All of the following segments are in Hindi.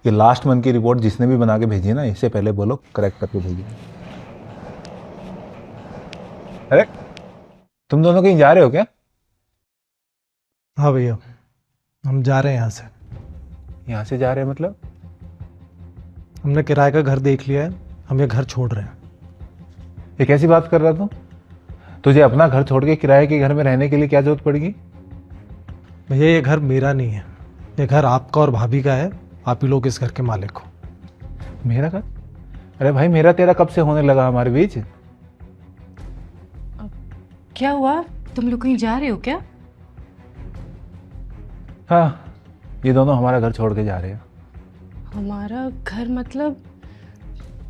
ये लास्ट मंथ की रिपोर्ट जिसने भी बना के भेजी है ना, इससे पहले बोलो करेक्ट करके भेजिए। अरे तुम दोनों कहीं जा रहे हो क्या? हाँ भैया, हम जा रहे हैं यहाँ से। यहाँ से जा रहे हैं मतलब? हमने किराए का घर देख लिया है, हम ये घर छोड़ रहे हैं। ये कैसी बात कर रहा तू? तुझे अपना घर छोड़ के किराए के घर में रहने के लिए क्या जरूरत पड़ेगी? भैया ये घर मेरा नहीं है, ये घर आपका और भाभी का है। आप ही लोग इस घर के मालिक हो। मेरा घर? अरे भाई मेरा तेरा कब से होने लगा हमारे बीच? क्या हुआ? तुम लोग कहीं जा रहे हो क्या? हाँ, ये दोनों हमारा घर छोड़ के जा रहे हैं। हमारा घर मतलब?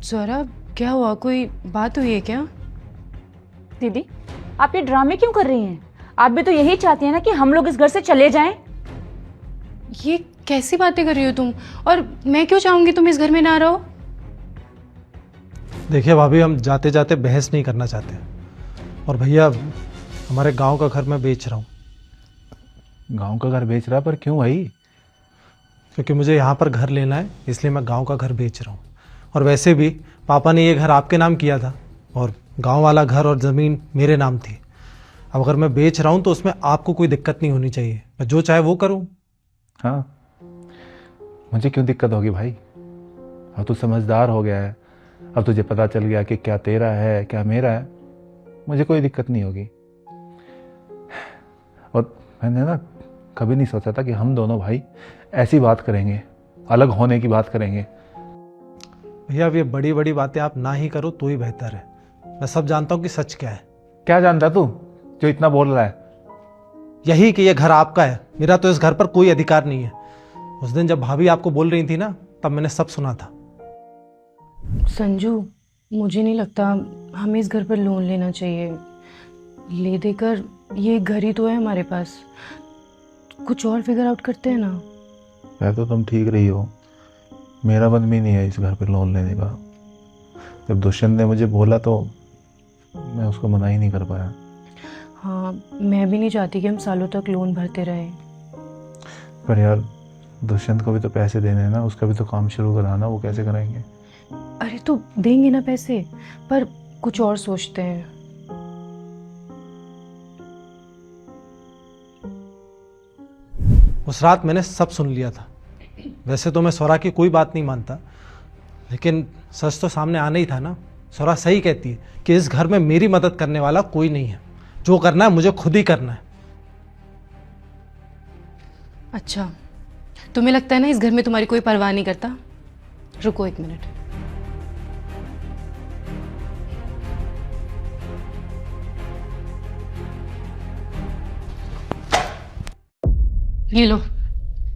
जरा क्या हुआ, कोई बात हुई है क्या? दीदी, आप ये ड्रामे क्यों कर रही हैं? आप भी तो यही चाहती हैं ना कि हम लोग इस घर से चले जाएं? ये कैसी बातें कर रही हो तुम? और मैं क्यों चाहूंगी तुम इस घर में ना रहो? देखिए भाभी, हम जाते जाते बहस नहीं करना चाहते। और भैया, हमारे गांव का घर मैं बेच रहा हूँ। गांव का घर बेच रहा? पर क्यों भाई? क्योंकि मुझे यहाँ पर घर लेना है, इसलिए मैं गांव का घर बेच रहा हूँ। और वैसे भी पापा ने ये घर आपके नाम किया था और गांव वाला घर और ज़मीन मेरे नाम थी। अब अगर मैं बेच रहा हूँ तो उसमें आपको कोई दिक्कत नहीं होनी चाहिए। मैं जो चाहे वो करूँ। हाँ, मुझे क्यों दिक्कत होगी भाई? अब तू समझदार हो गया है, अब तुझे पता चल गया कि क्या तेरा है क्या मेरा है। मुझे कोई दिक्कत नहीं होगी। और मैंने ना कभी नहीं सोचा था कि हम दोनों भाई ऐसी बात करेंगे, अलग होने की बात करेंगे। भैया, अब ये बड़ी बड़ी बातें आप ना ही करो तो ही बेहतर है। मैं सब जानता हूँ कि सच क्या है। क्या जानता तू जो इतना बोल रहा है? यही कि ये घर आपका है, मेरा तो इस घर पर कोई अधिकार नहीं है। उस दिन जब भाभी आपको बोल रही थी ना, तब मैंने सब सुना था। संजू, मुझे नहीं लगता हमें इस घर पर लोन लेना चाहिए। ले देकर, ये घर ही तो है हमारे पास। कुछ और फिगर आउट करते हैं ना। मैं तो तुम ठीक रही हो, मेरा मन भी नहीं है इस घर पे लोन लेने का। जब दुष्यंत ने मुझे बोला तो मैं उसको मना ही नहीं कर पाया। हाँ, मैं भी नहीं चाहती कि हम सालों तक लोन भरते रहें। पर यार, दुष्यंत को भी तो पैसे देने हैं ना, उसका भी तो काम शुरू कराना। वो कैसे करेंगे? अरे तो देंगे ना पैसे, पर कुछ और सोचते हैं। उस रात मैंने सब सुन लिया था। वैसे तो मैं स्वरा की कोई बात नहीं मानता, लेकिन सच तो सामने आना ही था ना। स्वरा सही कहती है कि इस घर में मेरी मदद करने वाला कोई नहीं है। जो करना है मुझे खुद ही करना है। अच्छा, तुम्हें लगता है ना इस घर में तुम्हारी कोई परवाह नहीं करता? रुको एक मिनट। ये लो,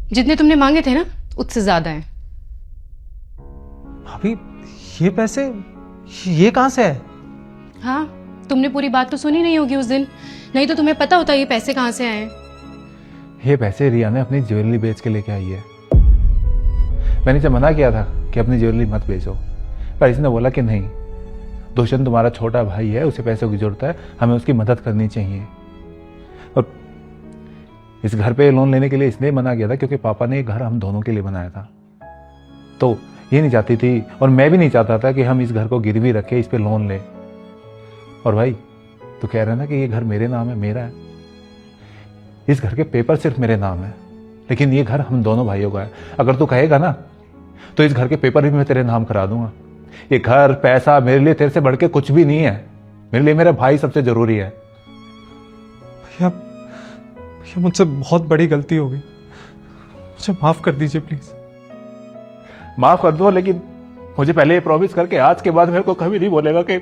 जितने तुमने मांगे थे ना उससे ज्यादा है। भाभी, ये पैसे ये कहाँ से है? हाँ, तुमने पूरी बात तो सुनी नहीं होगी उस दिन, नहीं तो तुम्हें पता होता ये पैसे कहाँ से आए हैं। ये पैसे रिया ने अपनी ज्वेलरी बेच के लेके आई है। मैंने इसे मना किया था कि अपनी ज्वेलरी मत बेचो, पर इसने बोला कि नहीं, दुष्यंत तुम्हारा छोटा भाई है, उसे पैसों की जरूरत है, हमें उसकी मदद करनी चाहिए। और इस घर पे लोन लेने के लिए इसलिए मना किया था क्योंकि पापा ने ये घर हम दोनों के लिए बनाया था। तो ये नहीं चाहती थी और मैं भी नहीं चाहता था कि हम इस घर को गिरवी रखे, इस पे लोन ले। और भाई, तू कह रहा है ना कि ये घर मेरे नाम है, मेरा है। इस घर के पेपर सिर्फ मेरे नाम है, लेकिन ये घर हम दोनों भाइयों का है। अगर तू कहेगा ना तो इस घर के पेपर भी मैं तेरे नाम करा दूंगा। ये घर पैसा मेरे लिए तेरे से बढ़ के कुछ भी नहीं है। मेरे लिए मेरा भाई सबसे जरूरी है। भैया, भैया मुझसे बहुत बड़ी गलती हो गई, मुझे माफ कर दीजिए प्लीज। माफ कर दो, लेकिन मुझे पहले ये प्रॉमिस करके आज के बाद मेरे को कभी नहीं बोलेगा कि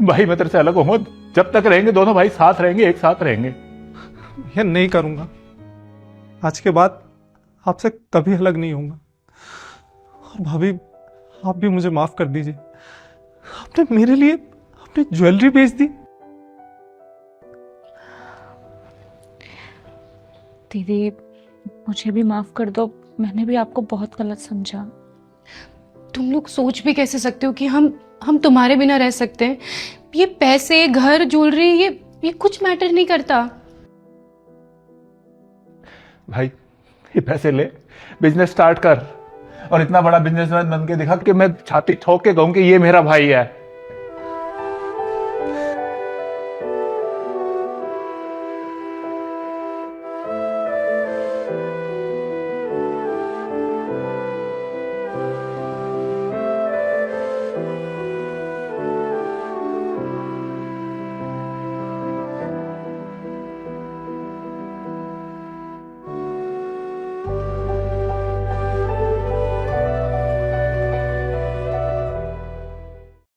भाई मैं तेरे से अलग हूं। जब तक रहेंगे दोनों भाई साथ रहेंगे, एक साथ रहेंगे। भैया नहीं करूंगा, आज के बाद आपसे कभी अलग नहीं होऊंगा। और भाभी, आप भी मुझे माफ कर दीजिए। आपने मेरे लिए अपनी ज्वेलरी बेच दी। दीदी, मुझे भी माफ कर दो, मैंने भी आपको बहुत गलत समझा। तुम लोग सोच भी कैसे सकते हो कि हम तुम्हारे बिना रह सकते हैं? ये पैसे, घर, ज्वेलरी, ये कुछ मैटर नहीं करता। भाई ये पैसे ले, बिजनेस स्टार्ट कर। और इतना बड़ा बिजनेसमैन बन के दिखा कि मैं छाती ठोक के कहूँ कि ये मेरा भाई है।